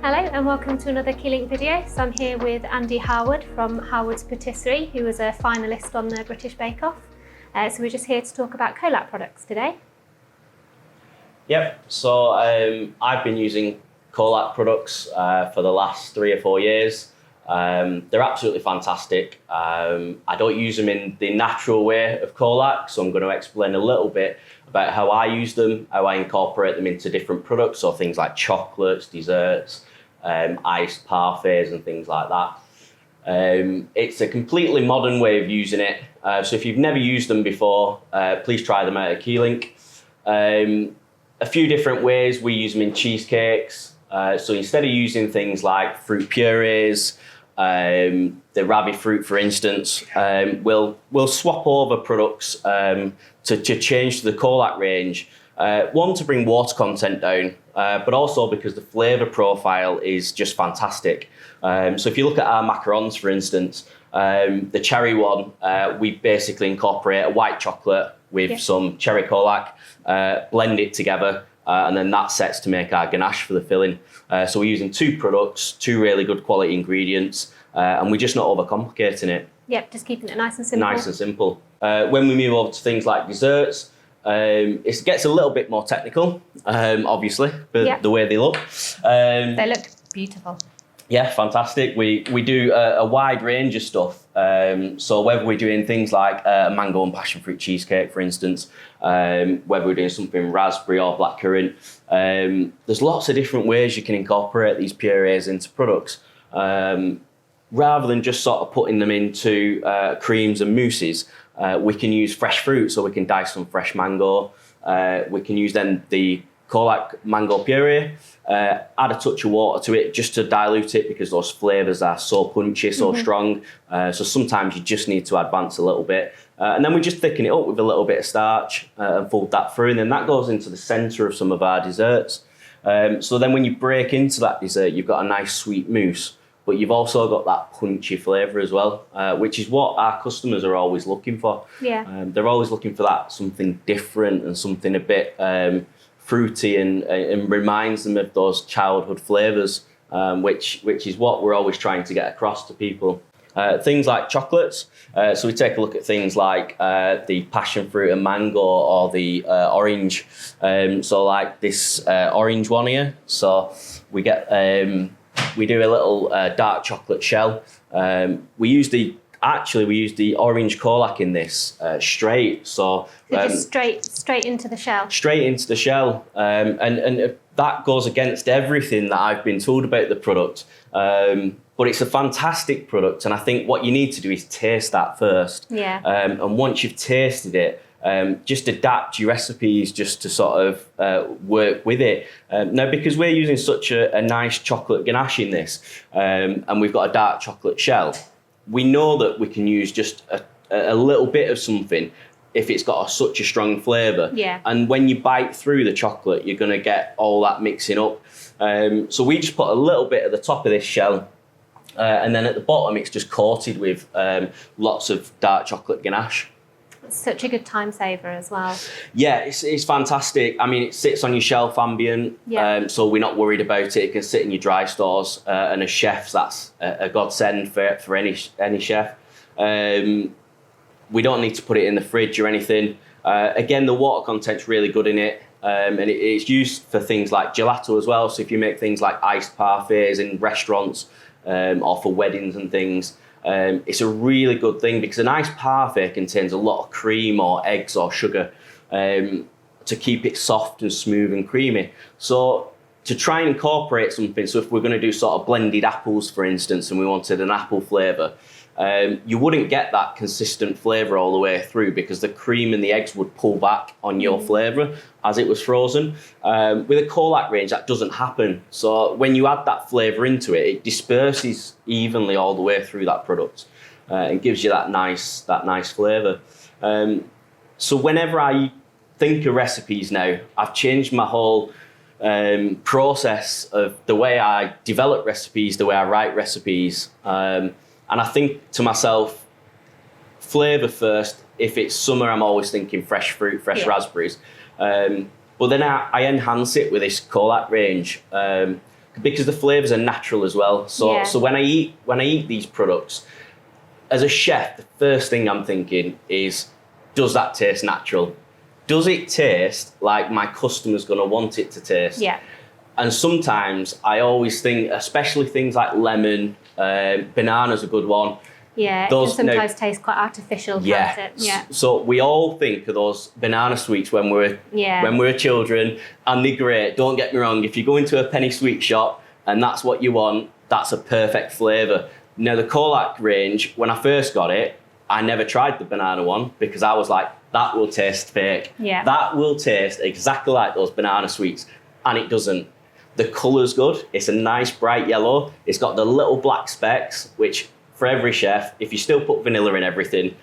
Hello and welcome to another Keylink video. So I'm here with Andy Harwood from Harwood's Patisserie, who was a finalist on the British Bake Off. So we're just here to talk about Colac products today. Yep, so I've been using Colac products for the last 3 or 4 years. They're absolutely fantastic. I don't use them in the natural way of Colac, so I'm going to explain a little bit about how I use them, how I incorporate them into different products, so things like chocolates, desserts, iced parfaits and things like that. It's a completely modern way of using it, so if you've never used them before, please try them out at Keylink. A few different ways we use them in cheesecakes. So instead of using things like fruit purees, the ravi fruit, for instance, we'll swap over products to change to the Colac range. One, to bring water content down, but also because the flavour profile is just fantastic. So if you look at our macarons, for instance, the cherry one, we basically incorporate a white chocolate with some cherry Colac, blend it together, and then that sets to make our ganache for the filling. So we're using 2 products, 2 really good quality ingredients, and we're just not overcomplicating it. Yep, just keeping it nice and simple. Nice and simple. When we move over to things like desserts, it gets a little bit more technical, obviously, but the way they look. They look beautiful. Yeah, fantastic. We do a wide range of stuff. So whether we're doing things like a mango and passion fruit cheesecake, for instance, whether we're doing something raspberry or blackcurrant, there's lots of different ways you can incorporate these purees into products. Rather than just sort of putting them into creams and mousses, we can use fresh fruit, so we can dice some fresh mango. We can use then the Colac mango puree, add a touch of water to it just to dilute it because those flavours are so punchy, so strong. So sometimes you just need to advance a little bit. And then we just thicken it up with a little bit of starch and fold that through. And then that goes into the centre of some of our desserts. So then when you break into that dessert, you've got a nice sweet mousse, but you've also got that punchy flavour as well, which is what our customers are always looking for. Yeah. They're always looking for that something different and something a bit fruity and reminds them of those childhood flavours, which is what we're always trying to get across to people. Things like chocolates, so we take a look at things like the passion fruit and mango or the orange. So like this orange one here, so we get we do a little dark chocolate shell. We use the orange Colac in this straight. So just straight into the shell. Straight into the shell, and that goes against everything that I've been told about the product. But it's a fantastic product, and I think what you need to do is taste that first. Yeah. And once you've tasted it, just adapt your recipes just to sort of work with it. Now, because we're using such a nice chocolate ganache in this, and we've got a dark chocolate shell, we know that we can use just a little bit of something if it's got such a strong flavour. Yeah. And when you bite through the chocolate, you're going to get all that mixing up. So we just put a little bit at the top of this shell, and then at the bottom it's just coated with lots of dark chocolate ganache. It's such a good time saver as well. Yeah, it's fantastic. I mean, it sits on your shelf ambient, so we're not worried about it. It can sit in your dry stores, and as chefs, that's a godsend for any chef. We don't need to put it in the fridge or anything. Again, the water content's really good in it, and it's used for things like gelato as well. So if you make things like iced parfaits in restaurants or for weddings and things, it's a really good thing because an iced parfait contains a lot of cream or eggs or sugar to keep it soft and smooth and creamy. So to try and incorporate something, so if we're going to do sort of blended apples, for instance, and we wanted an apple flavour, you wouldn't get that consistent flavour all the way through because the cream and the eggs would pull back on your flavour as it was frozen. With a Colac range, that doesn't happen. So when you add that flavour into it, it disperses evenly all the way through that product and gives you that nice flavour. So whenever I think of recipes now, I've changed my whole process of the way I develop recipes, the way I write recipes. And I think to myself, flavour first. If it's summer, I'm always thinking fresh fruit, fresh raspberries. But then I enhance it with this Colac range. because the flavours are natural as well. So when I eat these products, as a chef, the first thing I'm thinking is, does that taste natural? Does it taste like my customer's going to want it to taste? Yeah. And sometimes I always think, especially things like lemon, banana's a good one. Yeah, it can sometimes taste quite artificial, can't it? Yeah. So we all think of those banana sweets when we're children, and they're great. Don't get me wrong. If you go into a penny sweet shop and that's what you want, that's a perfect flavour. Now, the Colac range, when I first got it, I never tried the banana one because I was like, that will taste fake. Yeah. That will taste exactly like those banana sweets. And it doesn't. The colour's good. It's a nice bright yellow. It's got the little black specks, which for every chef, if you still put vanilla in everything,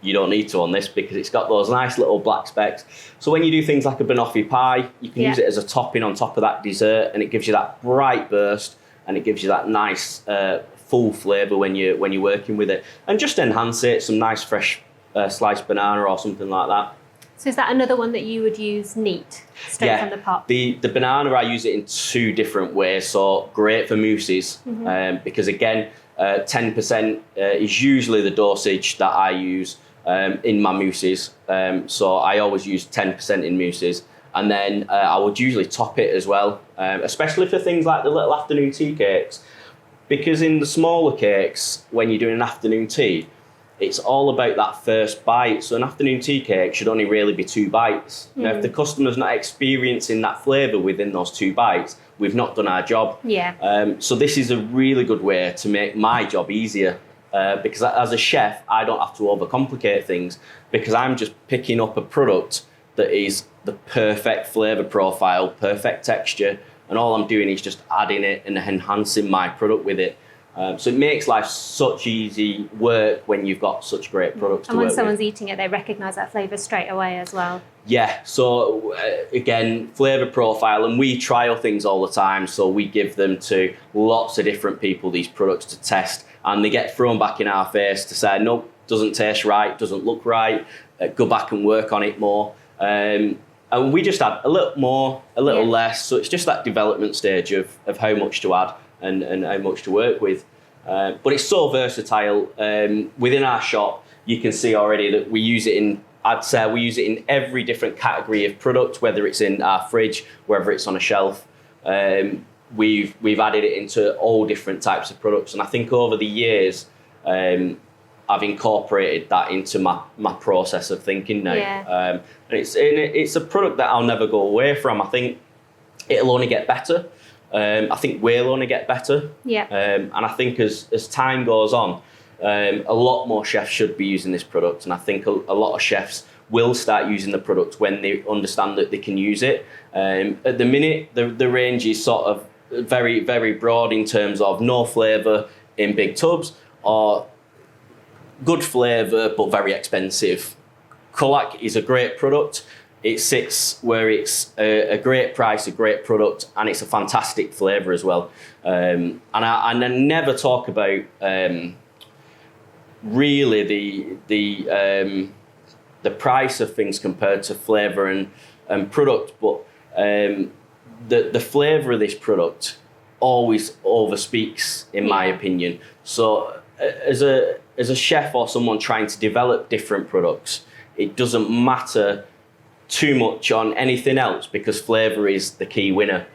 you don't need to on this because it's got those nice little black specks. So when you do things like a banoffee pie, you can use it as a topping on top of that dessert, and it gives you that bright burst, and it gives you that nice full flavour when you're working with it, and just enhance it. Some nice fresh sliced banana or something like that. So is that another one that you would use neat, straight from the pot? The banana, I use it in two different ways. So great for mousses, because again, 10% is usually the dosage that I use in my mousses. So I always use 10% in mousses. And then I would usually top it as well, especially for things like the little afternoon tea cakes. Because in the smaller cakes, when you're doing an afternoon tea, it's all about that first bite. So an afternoon tea cake should only really be 2 bites. Now, if the customer's not experiencing that flavour within those 2 bites, we've not done our job. Yeah. So this is a really good way to make my job easier. Because as a chef, I don't have to overcomplicate things, because I'm just picking up a product that is the perfect flavour profile, perfect texture, and all I'm doing is just adding it and enhancing my product with it. So it makes life such easy work when you've got such great products to work with. And when someone's eating it, they recognise that flavour straight away as well. Yeah, so again, flavour profile, and we trial things all the time, so we give them to lots of different people, these products to test, and they get thrown back in our face to say, nope, doesn't taste right, doesn't look right, go back and work on it more. And we just add a little more, a little less, so it's just that development stage of how much to add and how much to work with. But it's so versatile. Within our shop, you can see already that we use it in, I'd say we use it in every different category of product, whether it's in our fridge, whether it's on a shelf. We've added it into all different types of products. And I think over the years, I've incorporated that into my process of thinking now. Yeah. And it's a product that I'll never go away from. I think it'll only get better. I think we'll only get better. Yeah. And I think as time goes on, a lot more chefs should be using this product. And I think a lot of chefs will start using the product when they understand that they can use it. At the minute, the range is sort of very, very broad in terms of no flavour in big tubs, or good flavour but very expensive. Colac is a great product. It sits where it's a great price, a great product, and it's a fantastic flavour as well. And I never talk about really the price of things compared to flavour and product, but the flavour of this product always overspeaks, in my opinion. So as a chef or someone trying to develop different products, it doesn't matter too much on anything else, because flavour is the key winner.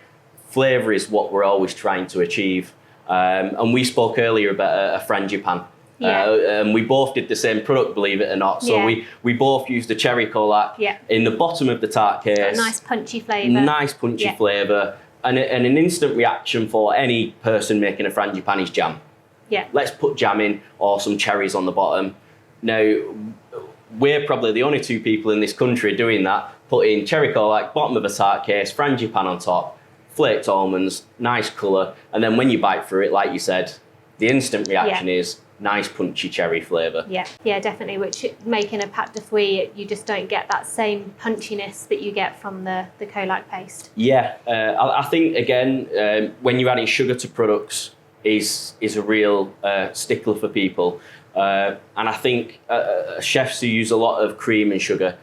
Flavour is what we're always trying to achieve. And we spoke earlier about a frangipane. And we both did the same product, believe it or not. So we both used the cherry Colac in the bottom of the tart case. Got a nice punchy flavour. Nice punchy flavour. And an instant reaction for any person making a frangipane is jam. Yeah. Let's put jam in, or some cherries on the bottom. Now, we're probably the only 2 people in this country doing that, putting cherry Colac, bottom of a tart case, frangipane on top, flaked almonds, nice colour, and then when you bite through it, like you said, the instant reaction is nice punchy cherry flavour. Yeah, definitely, which making a pâte de fruits, you just don't get that same punchiness that you get from the Colac paste. Yeah, I think, again, when you're adding sugar to products is a real stickler for people. And I think chefs who use a lot of cream and sugar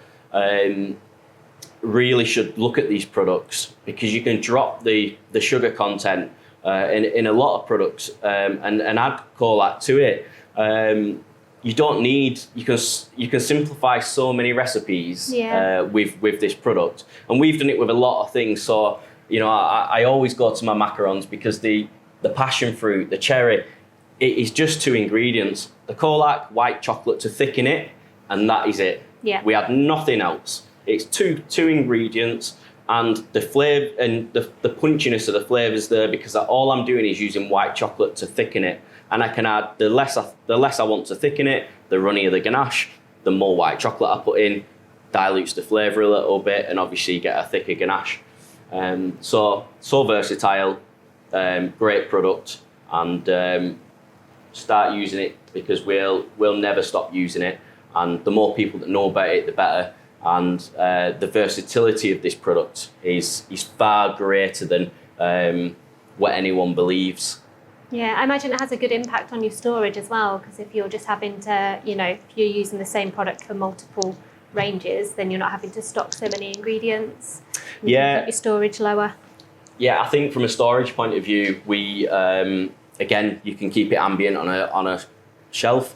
really should look at these products, because you can drop the sugar content in a lot of products, and add Colac to it. You don't need, you can simplify so many recipes with this product, and we've done it with a lot of things. So I always go to my macarons because the passion fruit, the cherry, it is just 2 ingredients: the Colac, white chocolate to thicken it, and that is it. Yeah. We add nothing else. It's two ingredients, and the flavour and the punchiness of the flavours there, because all I'm doing is using white chocolate to thicken it. And I can add, the less I want to thicken it, the runnier the ganache, the more white chocolate I put in, dilutes the flavour a little bit, and obviously you get a thicker ganache. So versatile, great product, and start using it, because we'll never stop using it. And the more people that know about it, the better. And the versatility of this product is far greater than what anyone believes. Yeah, I imagine it has a good impact on your storage as well, because if you're just having to, if you're using the same product for multiple ranges, then you're not having to stock so many ingredients. You can keep your storage lower. Yeah, I think from a storage point of view, we again, you can keep it ambient on a shelf.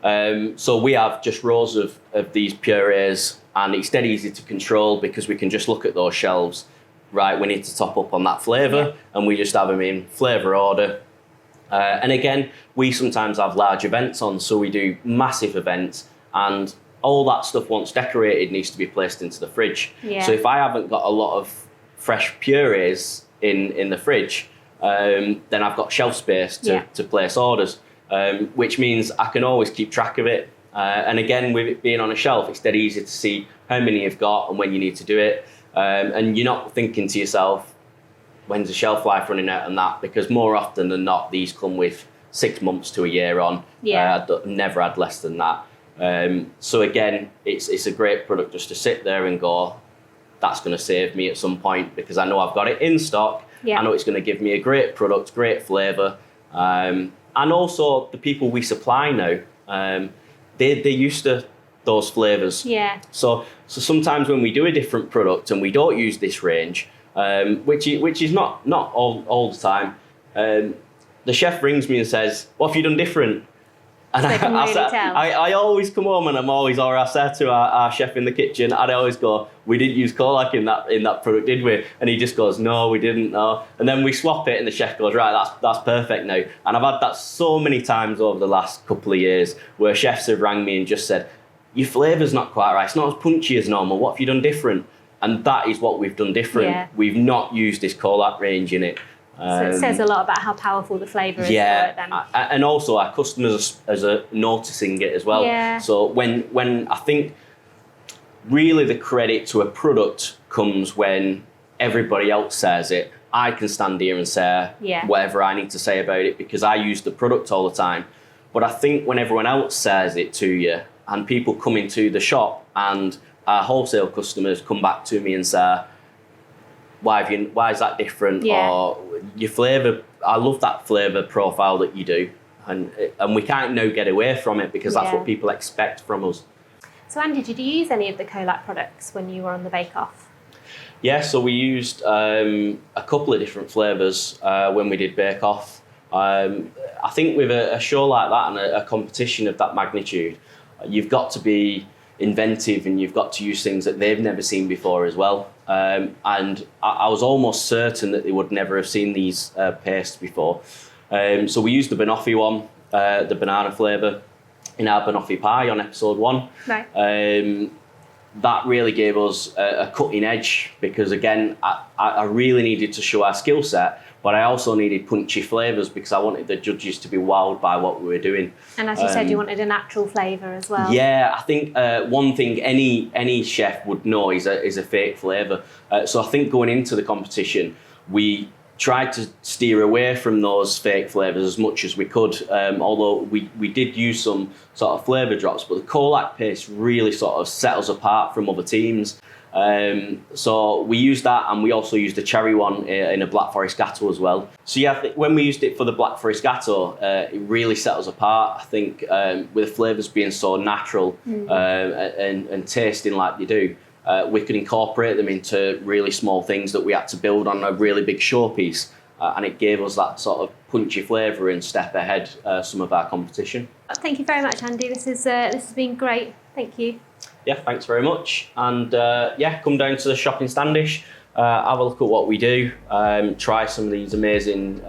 So we have just rows of these purees, and it's dead easy to control because we can just look at those shelves. Right, we need to top up on that flavour, and we just have them in flavour order. And again, we sometimes have large events on, so we do massive events, and all that stuff, once decorated, needs to be placed into the fridge. Yeah. So if I haven't got a lot of fresh purees in the fridge, then I've got shelf space to place orders, which means I can always keep track of it. And again, with it being on a shelf, it's dead easy to see how many you've got and when you need to do it. And you're not thinking to yourself, when's the shelf life running out on that? Because more often than not, these come with 6 months to a year on. I've never had less than that. So again, it's a great product just to sit there and go, that's going to save me at some point, because I know I've got it in stock. I know it's going to give me a great product, great flavour. And also the people we supply now, they're used to those flavours. Yeah. So sometimes when we do a different product and we don't use this range, which is not all the time, the chef rings me and says, "What have you done different?" And I always come home and I'm always, or I say to our chef in the kitchen, I'd always go, "We didn't use Colac in that product, did we?" And he just goes, "No, we didn't, no." And then we swap it and the chef goes, "Right, that's perfect now." And I've had that so many times over the last couple of years where chefs have rang me and just said, "Your flavour's not quite right, it's not as punchy as normal, what have you done different?" And that is what we've done different. Yeah. We've not used this Colac range in it. So it says a lot about how powerful the flavour is for it then. And also our customers are noticing it as well. Yeah. So when I think really the credit to a product comes when everybody else says it. I can stand here and say whatever I need to say about it because I use the product all the time. But I think when everyone else says it to you and people come into the shop and our wholesale customers come back to me and say, why is that different? Yeah. Or your flavour, I love that flavour profile that you do. And we can't now get away from it because that's what people expect from us. So Andy, did you use any of the Colac products when you were on the bake-off? Yeah, so we used a couple of different flavours when we did bake-off. I think with a show like that and a competition of that magnitude, you've got to be inventive and you've got to use things that they've never seen before as well. And I was almost certain that they would never have seen these pastes before. So we used the banoffee one, the banana flavour, in our banoffee pie on episode 1. Right. That really gave us a cutting edge because, again, I really needed to show our skill set, but I also needed punchy flavours because I wanted the judges to be wowed by what we were doing. And as you said, you wanted a natural flavour as well. Yeah, I think one thing any chef would know is a fake flavour. So I think going into the competition, we tried to steer away from those fake flavours as much as we could, although we did use some sort of flavour drops, but the Colac paste really sort of set us apart from other teams. So we used that, and we also used the cherry one in a Black Forest Gatto as well. So yeah, I think when we used it for the Black Forest Gatto, it really set us apart. I think with the flavours being so natural and tasting like they do, we could incorporate them into really small things that we had to build on a really big showpiece. and it gave us that sort of punchy flavour and step ahead some of our competition. Thank you very much, Andy. This has been great. Thank you. Yeah, thanks very much. And yeah, come down to the shop in Standish, have a look at what we do, try some of these amazing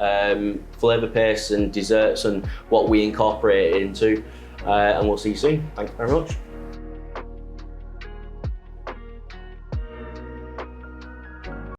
flavour pastes and desserts and what we incorporate it into, and we'll see you soon. Thanks very much.